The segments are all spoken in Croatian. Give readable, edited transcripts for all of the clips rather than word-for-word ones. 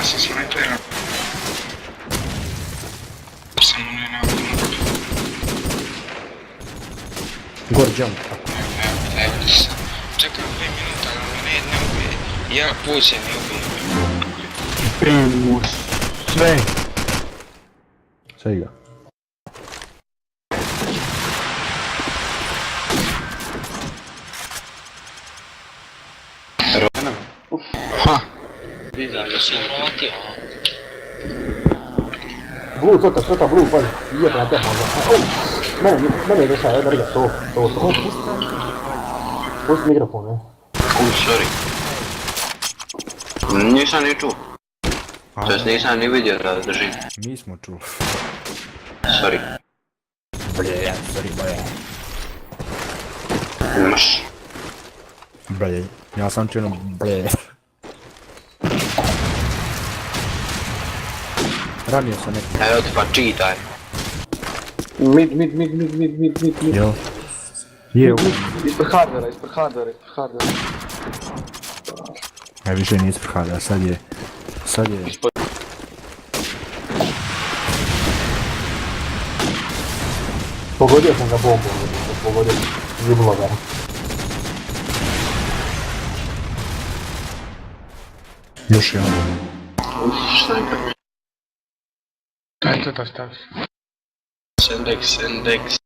sa snajpera. Samo ne na automotu. Gorđan. Evo sam. Čekaj 2 minuta, ali ne ubije. Ja puće ne ubije. Primus. Sve. Sve ga. Ha! Vidio si vratio. Blu, sota, blu, pazi. Jebe na te možda. Mene je došao, da riga, to. Pusti mikrofon, ne? Sorry. Nisam ni čuo. To jest nisam ni vidio da držim. Nismo čuli. Sorry. Sorry. Maš. Ble. Ja sam čuo ble. Ranio sam neki. Evo ti pa čitaj. Mid. Jel? Je, Ispred hardvera. ne više nije ispred hada, sad je... Pogodio sam ga bombom, pogodio zibula ga. Još jedan. Snajper. Kaj to staviš? Sendex.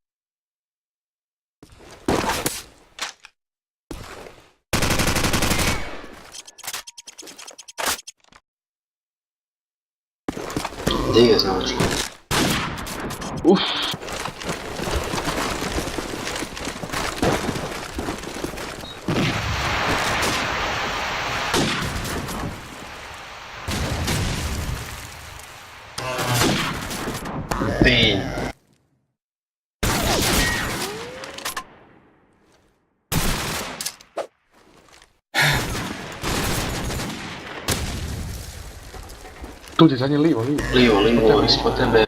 Gdje je znači? Damn. Tu ti zadnje livo. Livo, ispod tebe.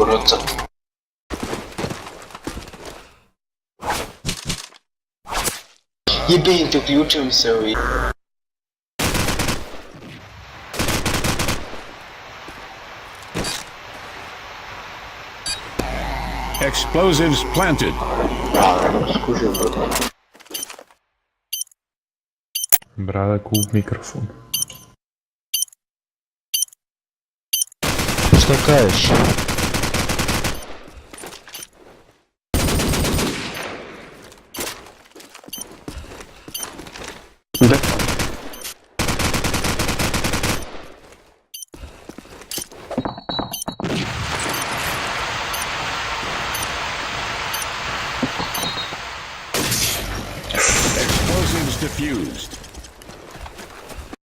Roca. Jebim ti, uključio mi se ovi. Explosives planted. Skužio brdo. Brada kup mikrofon. Šta kažeš? Explosives diffused.